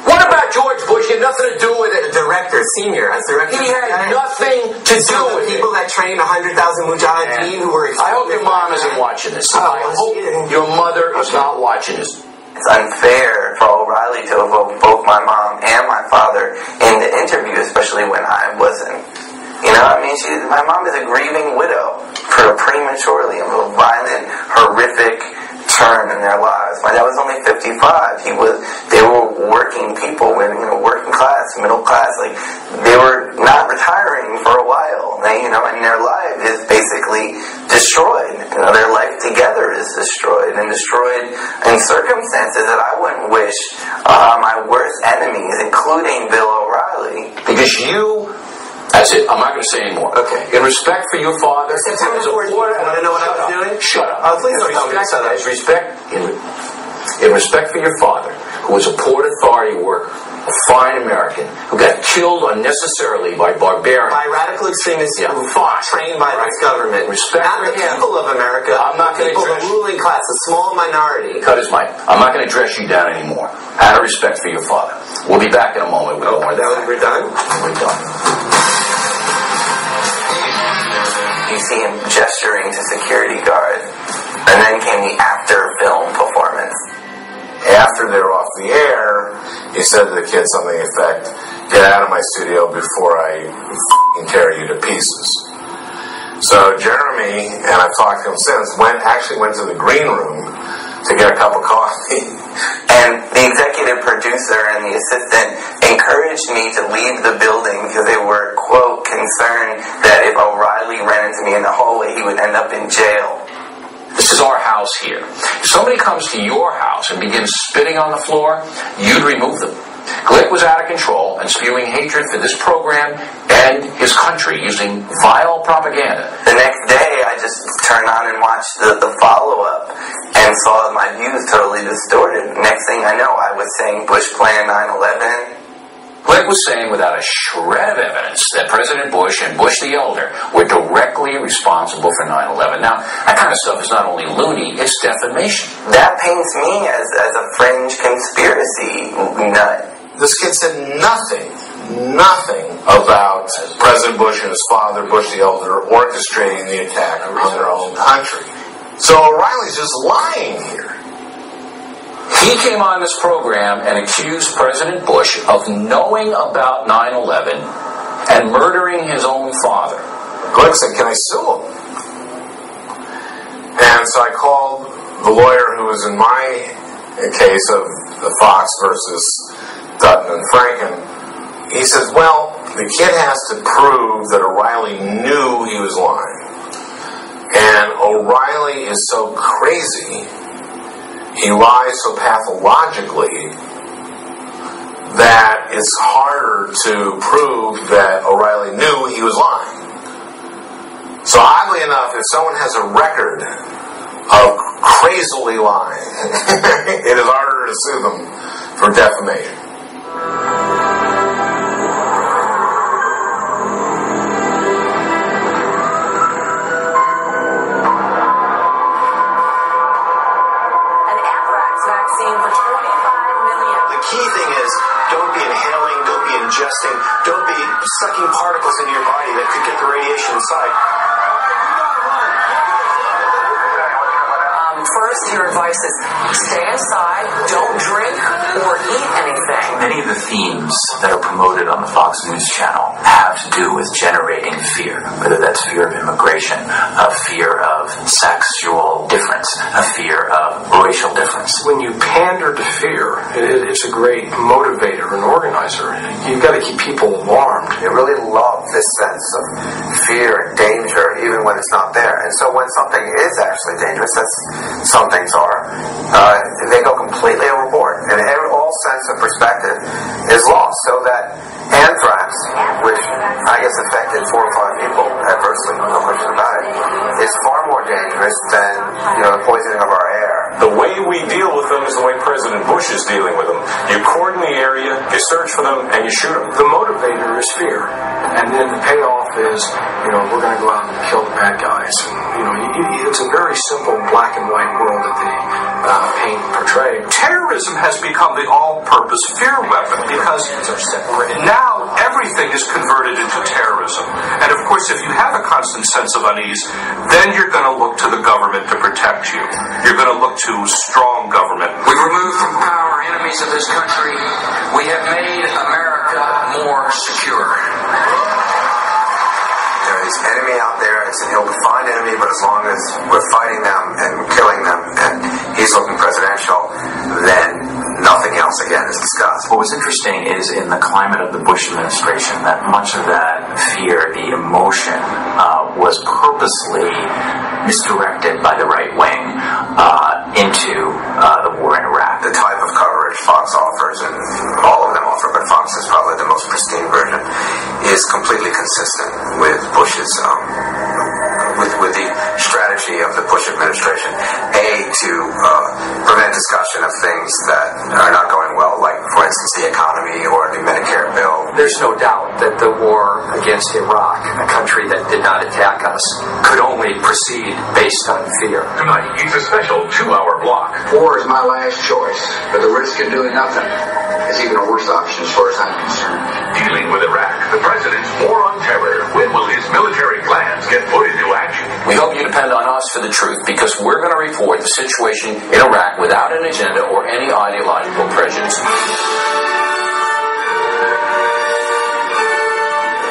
What about George Bush? He had nothing to do with it. The director, senior, as director. He had nothing to do with it. People that trained 100,000 mujahideen who were. I hope your mom isn't watching this. I hope your mother is not watching this. It's unfair for O'Reilly to evoke both my mom and my father in the interview, especially when I wasn't. You know, I mean, my mom is a grieving widow for prematurely, a violent, horrific turn in their lives. My dad was only 55. They were working people, working class. middle class, like, they were not retiring for a while. They, and their life is basically destroyed. Their life together is destroyed, and destroyed in circumstances that I wouldn't wish my worst enemies, including Bill O'Reilly. Because that's it. I'm not going to say anymore. Okay. In respect for your father, September 14th. Want to know what I was doing? Shut up. Please don't tell me to shut up. In respect for your father, who was a Port Authority worker, a fine American, who got killed unnecessarily by barbarians. By radical extremists who fought, trained by this government. Respect not for the him. people of America, I'm not going to the ruling class, a small minority. Cut his mic. I'm not going to dress you down anymore. Out of respect for your father. We'll be back in a moment with more. We're done? We're done. You see him gesturing to security guard, and then came the after-film performance. After they're off the air, he said to the kid something to the effect, "Get out of my studio before I tear you to pieces." So Jeremy, and I've talked to him since, actually went to the green room to get a cup of coffee. And the executive producer and the assistant encouraged me to leave the building because they were, quote, concerned that if O'Reilly ran into me in the hallway, he would end up in jail. This is our house here. If somebody comes to your house and begins spitting on the floor, you'd remove them. Glick was out of control and spewing hatred for this program and his country using vile propaganda. The next day, I just turned on and watched the follow-up and saw my views totally distorted. Next thing I know, I was saying Bush Plan 9/11. Glick was saying without a shred of evidence that President Bush and Bush the Elder were directly responsible for 9/11. Now, that kind of stuff is not only loony, it's defamation. That paints me as a fringe conspiracy nut. This kid said nothing about President Bush and his father, Bush the Elder, orchestrating the attack on their own country. So O'Reilly's just lying here. He came on this program and accused President Bush of knowing about 9/11 and murdering his own father. Glick said, "Can I sue him?" And so I called the lawyer who was in my case of the Fox versus Dutton and Franken. He says, "Well, the kid has to prove that O'Reilly knew he was lying. And O'Reilly is so crazy, he lies so pathologically, that it's harder to prove that O'Reilly knew he was lying." So oddly enough, if someone has a record of crazily lying, it is harder to sue them for defamation. Don't be sucking particles into your body that could get the radiation inside. First, your advice is stay inside, don't drink or eat anything. Many of the themes that are promoted on the Fox News channel have to do with generating fear, whether that's fear of immigration, a fear of sexual difference, a fear of racial difference. When you pander to fear, it's a great motivator and organizer. You've got to keep people alarmed. They really love this sense of fear and danger, even when it's not there. And so when something is actually dangerous, that's some things are, they go completely overboard. And all sense of perspective is lost. So that anthrax, which I guess affected 4 or 5 people adversely, no question about it, is far more dangerous than the poisoning of our air. The way we deal with them is the way President Bush is dealing with them. You cordon the area, you search for them, and you shoot them. The motivator is fear. And then the payoff is, we're going to go out and kill the bad guys. And, it's a very simple black and white world that they paint and portray. Terrorism has become the all-purpose fear weapon because now everything is converted into terrorism. And of course, if you have a constant sense of unease, then you're going to look to the government to protect you. You're going to look to strong government. We've removed from power enemies of this country. We have made America more secure. There's enemy out there. It's an ill-defined enemy, but as long as we're fighting them and killing them, and he's looking presidential, then nothing else again is discussed. What was what's interesting is in the climate of the Bush administration that much of that fear, the emotion, was purposely misdirected by the right wing into the war in Iraq. The type of coverage Fox offers, and all of them offer, but Fox is probably the most pristine version, is completely consistent with Bush's with the strategy of the Bush administration, to prevent discussion of things that are not going well, like, for instance, the economy or the Medicare bill. There's no doubt that the war against Iraq, a country that did not attack us, could only proceed based on fear. Tonight, it's a special 2-hour block. War is my last choice, but the risk of doing nothing is even a worse option as far as I'm concerned. Dealing with Iraq, the president's war on terror. When will his military plans get put into action? We hope you depend on us for the truth, because we're going to report the situation in Iraq without an agenda or any ideological prejudice.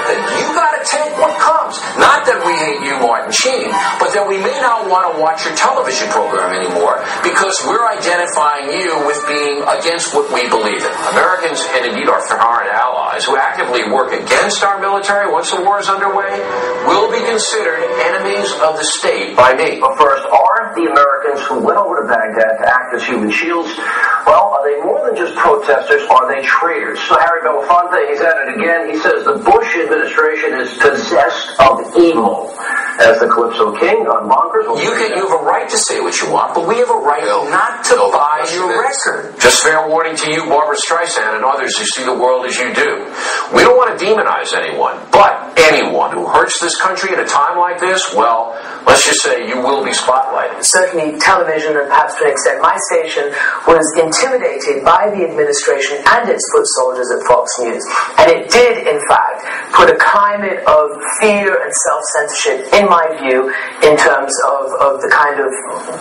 You gotta take what comes. Not that we hate you, Martin Sheen, but that we may not want to watch your television program anymore because we're identifying you with being against what we believe in. Americans, and indeed our foreign allies, who actively work against our military once the war is underway, will be considered enemies of the state by me. But first, are the Americans who went over to Baghdad to act as human shields, well, are they more than just protesters? Are they traitors? So Harry Belafonte, he's at it again. He says the Bush administration is possessed of evil. As the Calypso King on Bonkers. You have a right to say what you want, but we have a right not to buy your record. Just fair warning to you, Barbara Streisand, and others who see the world as you do. We don't want to demonize anyone, but anyone who hurts this country at a time like this, well, let's just say you will be spotlighted. Certainly television, and perhaps to an extent my station, was intimidated by the administration and its foot soldiers at Fox News. And it did, in fact, put a climate of fear and self-censorship, in my view, in terms of the kind of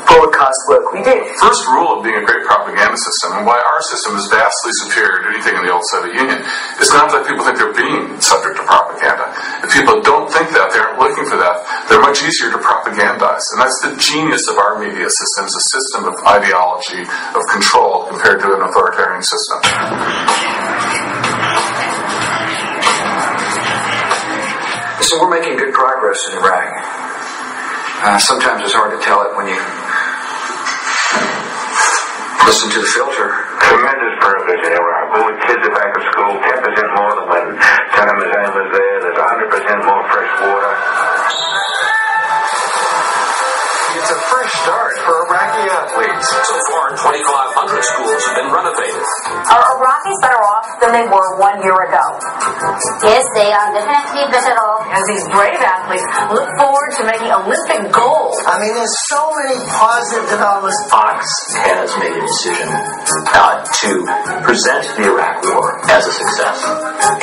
broadcast work we did. First rule of being a great propaganda system, and why our system is vastly superior to anything in the old Soviet Union, is not that people think they're being subject to propaganda. If people don't think that, they aren't looking for that, they're much easier to propagandize. And that's the genius of our media system, is a system of ideology, of control, compared to an authoritarian system. So we're making good progress in Iraq. Sometimes it's hard to tell it when you listen to the filter. Tremendous progress in Iraq. When kids are back at school, 10% more than when Saddam Hussein was there. There's 100% more fresh water. It's a fresh start for Iraqi athletes. So far, 2,500 schools have been renovated. Are Iraqis better off than they were 1 year ago? Yes, they are definitely better off. As these brave athletes look forward to making Olympic gold. I mean, there's so many positive developments. Fox has made a decision to present the Iraq War as a success,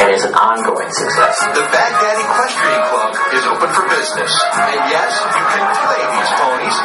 and as an ongoing success. The Baghdad Equestrian Club is open for business. And yes, you can play these ponies.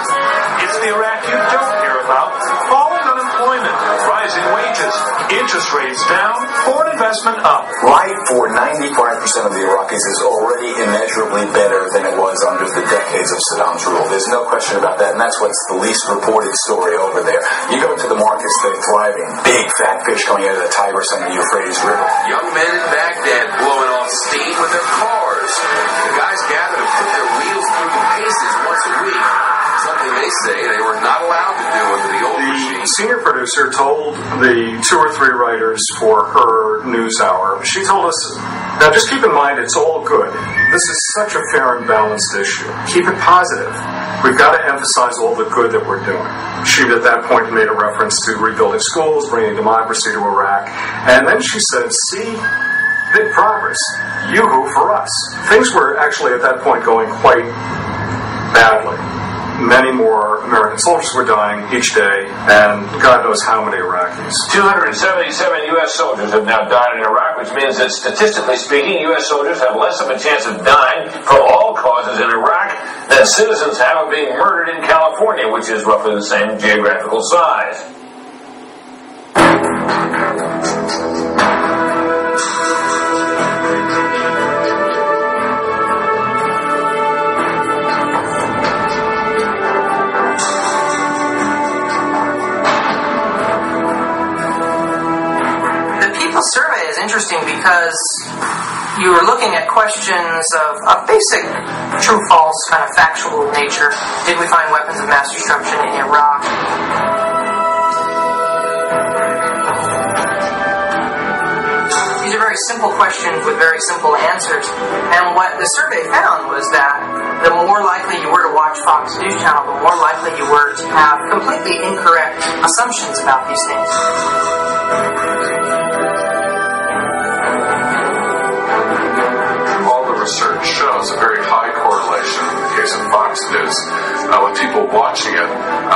It's the Iraq you don't hear about. Falling unemployment, rising wages, interest rates down, foreign investment up. Life for 95% of the Iraqis is already immeasurably better than it was under the decades of Saddam's rule. There's no question about that, and that's what's the least reported story over there. You go to the markets, they're thriving. Big fat fish coming out of the Tigris and the Euphrates River. Young men in Baghdad blowing off steam with their cars. The guys gather to put their wheels through the paces once a week. Something they say they were not allowed to do under the old regime. The senior producer told the 2 or 3 writers for her news hour, she told us, now just keep in mind it's all good. This is such a fair and balanced issue. Keep it positive. We've got to emphasize all the good that we're doing. She at that point made a reference to rebuilding schools, bringing democracy to Iraq, and then she said, see, big progress. Yoo-hoo for us. Things were actually at that point going quite badly. Many more American soldiers were dying each day, and God knows how many Iraqis. 277 U.S. soldiers have now died in Iraq, which means that statistically speaking, U.S. soldiers have less of a chance of dying from all causes in Iraq than citizens have of being murdered in California, which is roughly the same geographical size. interesting because you were looking at questions of basic true-false kind of factual nature. Did we find weapons of mass destruction in Iraq? These are very simple questions with very simple answers. And what the survey found was that the more likely you were to watch Fox News Channel, the more likely you were to have completely incorrect assumptions about these things. All the research shows a very high correlation in the case of Fox News with people watching it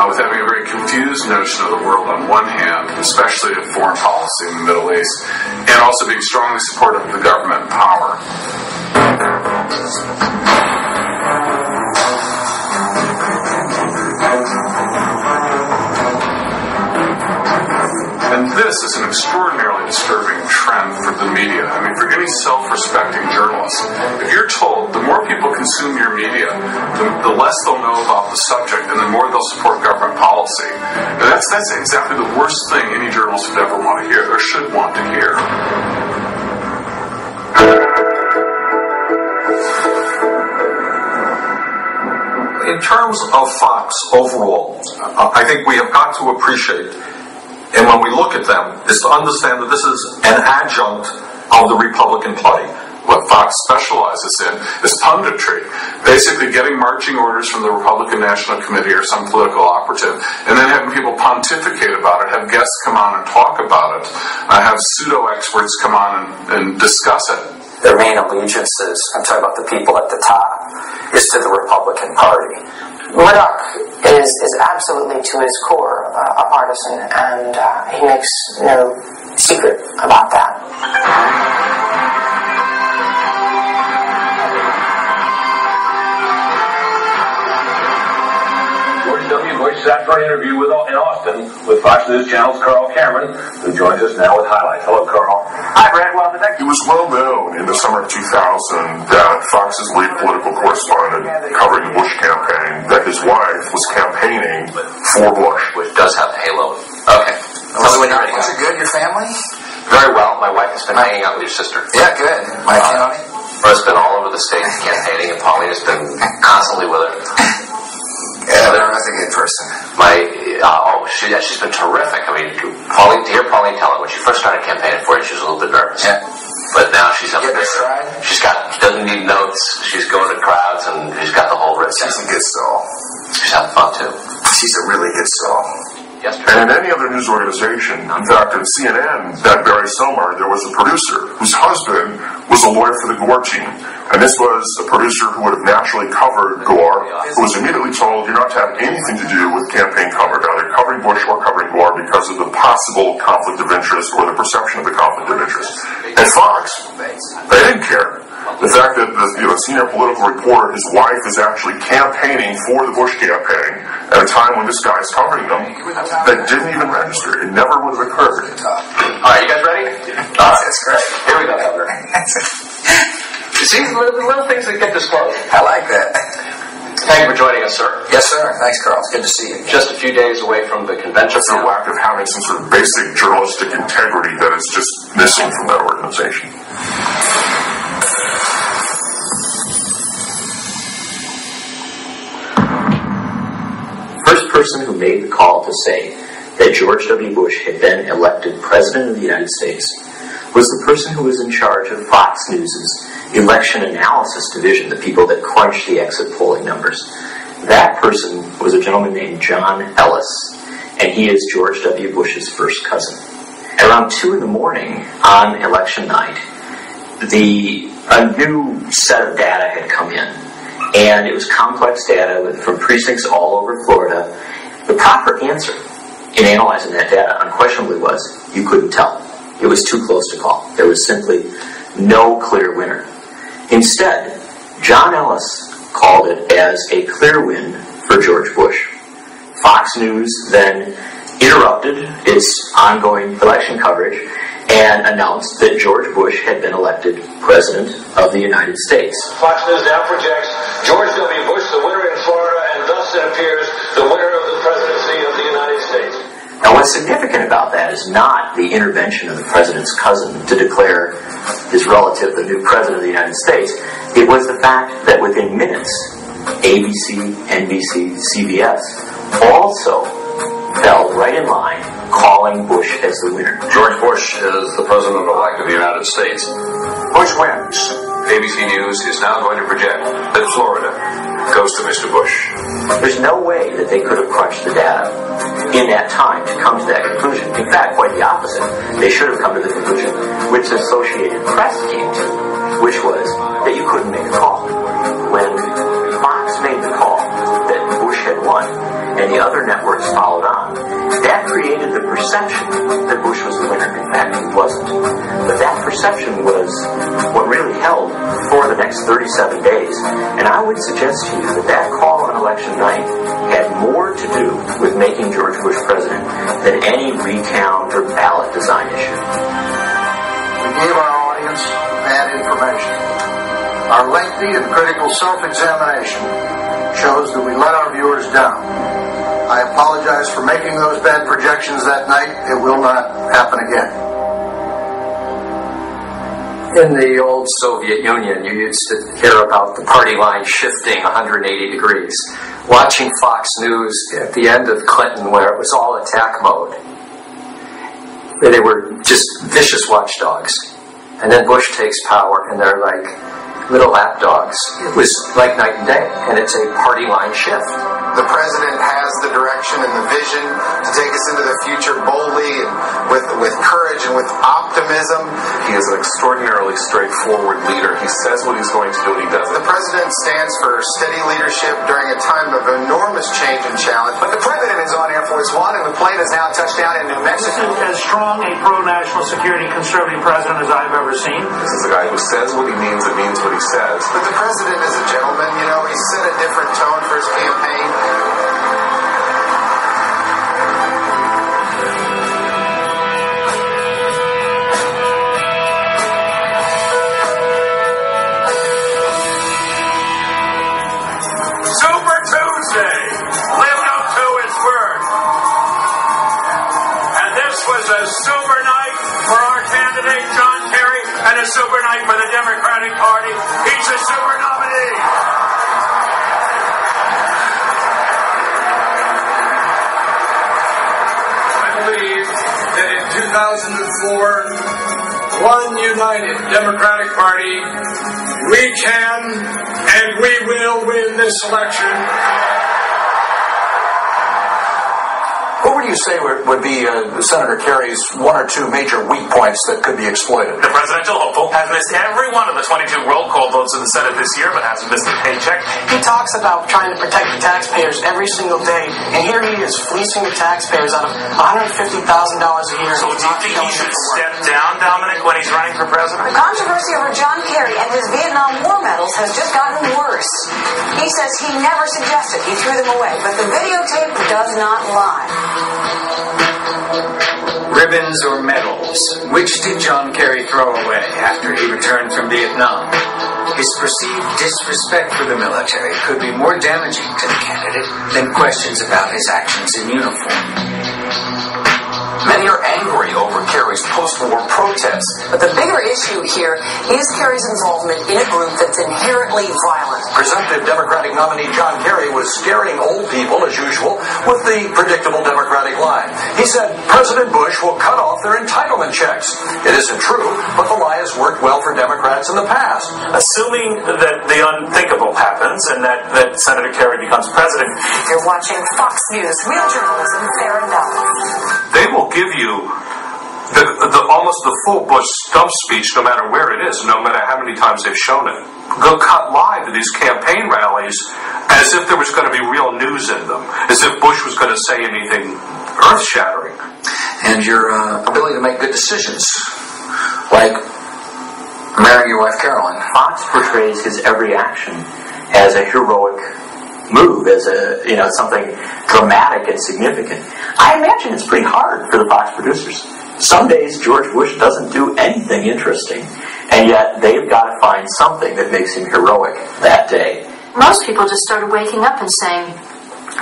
with having a very confused notion of the world on one hand, especially of foreign policy in the Middle East, and also being strongly supportive of the government power. And this is an extraordinarily disturbing trend for the media. I mean, for any self-respecting journalist. If you're told the more people consume your media, the less they'll know about the subject, and the more they'll support government policy. And that's exactly the worst thing any journalist would ever want to hear, or should want to hear. In terms of Fox overall, I think we have got to appreciate, and when we look at them, is to understand that this is an adjunct of the Republican Party. What Fox specializes in is punditry, basically getting marching orders from the Republican National Committee or some political operative, and then having people pontificate about it, have guests come on and talk about it, have pseudo-experts come on and discuss it. Their main allegiances, I'm talking about the people at the top, is to the Republican Party. Murdoch is absolutely to his core a partisan, and he makes no secret about that. George W. Bush sat for an interview in Austin with Fox News Channel's Carl Cameron, who joins us now with highlights. Hello, Carl. Hi, Brad. Well, it was well known in the summer of 2000 that Fox's lead political correspondent covering the Bush campaign, that his wife was campaigning for Bush. Which does have a halo. Okay. Was it good, your family? Very well. My wife has been hanging out with your sister. Yeah, good. My county? Laura's been all over the state campaigning, and Pauline has been constantly with her. Yeah, Laura's a good person. She's been terrific. I mean, Pauline tell it, when she first started campaigning for you, she was a little bit nervous. Yeah. But now she's up there. She doesn't need notes. She's going to crowds, and she's got the whole ritz. She's a good soul. She's having fun, too. She's a really good soul. And in any other news organization, in fact, at CNN that very summer, there was a producer whose husband was a lawyer for the Gore team. And this was a producer who would have naturally covered Gore, who was immediately told, you're not to have anything to do with campaign coverage, either covering Bush or covering Gore, because of the possible conflict of interest or the perception of the conflict of interest. And Fox, they didn't care. The fact that the senior political reporter, his wife, is actually campaigning for the Bush campaign at a time when this guy's covering them, that didn't even register. It never would have occurred. All right, you guys ready? That's great. Here we go, Governor. You see, the little things that get disclosed. I like that. Thank you for joining us, sir. Yes, sir. Thanks, Carl. It's good to see you. Just a few days away from the convention. It's a lack of having some sort of basic journalistic integrity that is just missing from that organization. First person who made the call to say that George W. Bush had been elected President of the United States was the person who was in charge of Fox News' election analysis division, the people that crunched the exit polling numbers. That person was a gentleman named John Ellis, and he is George W. Bush's first cousin. At around 2 a.m. on election night, a new set of data had come in, and it was complex data from precincts all over Florida. The proper answer in analyzing that data unquestionably was you couldn't tell. It was too close to call. There was simply no clear winner. Instead, John Ellis called it as a clear win for George Bush. Fox News then interrupted its ongoing election coverage and announced that George Bush had been elected President of the United States. Fox News now projects George W. Bush the winner in Florida, and thus it appears the winner of the presidency of the United States. Now, when What's significant about that is not the intervention of the president's cousin to declare his relative the new president of the United States. It was the fact that within minutes, ABC, NBC, CBS also fell right in line, calling Bush as the winner. George Bush is the president-elect of the United States. Bush wins. ABC News is now going to project that Florida goes to Mr. Bush. There's no way that they could have crunched the data in that time to come to that conclusion. In fact, quite the opposite. They should have come to the conclusion which the Associated Press came to, which was that you couldn't make a call. When Fox made the call that Bush had won, and the other networks followed on, that created the perception that Bush was the winner. In fact, he wasn't. But that perception was what really held for the next 37 days. And I would suggest to you that that call on election night had more to do with making George Bush president than any recount or ballot design issue. We gave our audience bad information. Our lengthy and critical self-examination shows that we let our viewers down. I apologize for making those bad projections that night. It will not happen again. In the old Soviet Union, you used to hear about the party line shifting 180 degrees. Watching Fox News at the end of Clinton, where it was all attack mode, where they were just vicious watchdogs. And then Bush takes power, and they're like little lapdogs. It was like night and day, and it's a party line shift. The president has the direction and the vision to take us into the future boldly and with courage and with optimism. He is an extraordinarily straightforward leader. He says what he's going to do, and he does it. The president stands for steady leadership during a time of enormous change and challenge. But the president is on Air Force One, and the plane has now touched down in New Mexico. This is as strong a pro-national security conservative president as I've ever seen. This is a guy who says what he means and means what he says. But the president is a gentleman. You know, he set a different tone for his campaign. Super Tuesday lived up to its word. And this was a super night for our candidate, John Kerry, and a super night for the Democratic Party. He's a super nominee. I believe that in 2004, one united Democratic Party, we can and we will win this election. What would you say would be Senator Kerry's one or two major weak points that could be exploited? The presidential hopeful has missed every one of the 22 roll call votes in the Senate this year, but hasn't missed a paycheck. He talks about trying to protect the taxpayers every single day, and here he is fleecing the taxpayers out of $150,000 a year. So do you think he should step down, Dominic, when he's running for president? The controversy over John Kerry and his Vietnam War medals has just gotten worse. He says he never suggested, he threw them away, but the videotape does not lie. Ribbons or medals? Which did John Kerry throw away after he returned from Vietnam? His perceived disrespect for the military could be more damaging to the candidate than questions about his actions in uniform. Many are angry over Kerry's post-war protests. But the bigger issue here is Kerry's involvement in a group that's inherently violent. Presumptive Democratic nominee John Kerry was scaring old people, as usual, with the predictable Democratic line. He said President Bush will cut off their entitlement checks. It isn't true, but the lie has worked well for Democrats in the past. Assuming that the unthinkable happens and that Senator Kerry becomes president. You're watching Fox News, real journalism, fair and balanced. They will give you almost the full Bush stump speech, no matter where it is, no matter how many times they've shown it. Go cut live to these campaign rallies as if there was going to be real news in them, as if Bush was going to say anything earth-shattering. And your ability to make good decisions, like marrying your wife Carolyn. Fox portrays his every action as a heroic move, as something dramatic and significant. I imagine it's pretty hard for the Fox producers. Some days George Bush doesn't do anything interesting, and yet they've got to find something that makes him heroic that day. Most people just started waking up and saying,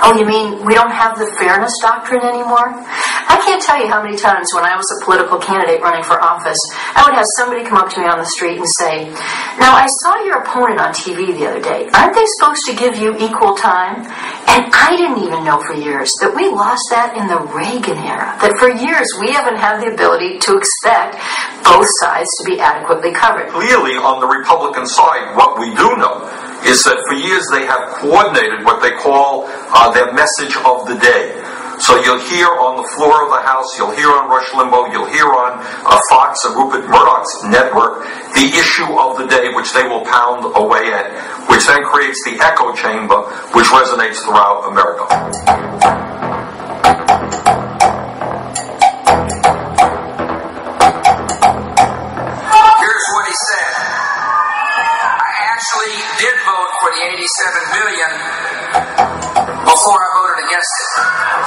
oh, you mean we don't have the fairness doctrine anymore? I can't tell you how many times when I was a political candidate running for office, I would have somebody come up to me on the street and say, now I saw your opponent on TV the other day. Aren't they supposed to give you equal time? And I didn't even know for years that we lost that in the Reagan era. That for years we haven't had the ability to expect both sides to be adequately covered. Clearly, on the Republican side, what we do know is that for years they have coordinated what they call their message of the day. So you'll hear on the floor of the House, you'll hear on Rush Limbaugh, you'll hear on Fox and Rupert Murdoch's network, the issue of the day, which they will pound away at, which then creates the echo chamber, which resonates throughout America. Here's what he said. I actually did vote for the $87 billion before I voted against it.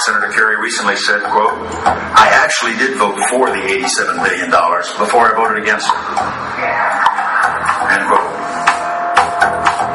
Senator Kerry recently said, quote, I actually did vote for the $87 billion before I voted against it. End quote.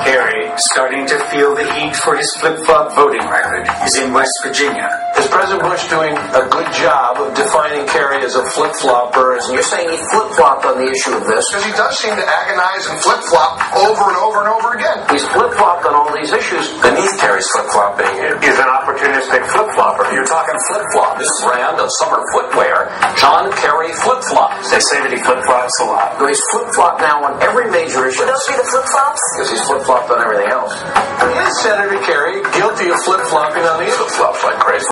Kerry, starting to feel the heat for his flip-flop voting record, is in West Virginia. Is President Bush doing a good job of defining Kerry as a flip-flopper? You're saying he flip-flopped on the issue of this? Because he does seem to agonize and flip-flop over and over and over again. He's flip-flopped on all these issues. Beneath Kerry's flip-flopping He's an opportunistic flip-flopper. You're talking flip-flop. This brand of summer footwear, John Kerry flip-flops. They say that he flip-flops a lot. So he's flip-flopped now on every major issue. Would those be the flip-flops? Because he's flip-flopped on everything else. Is Senator Kerry guilty of flip-flopping on these flip-flops like crazy?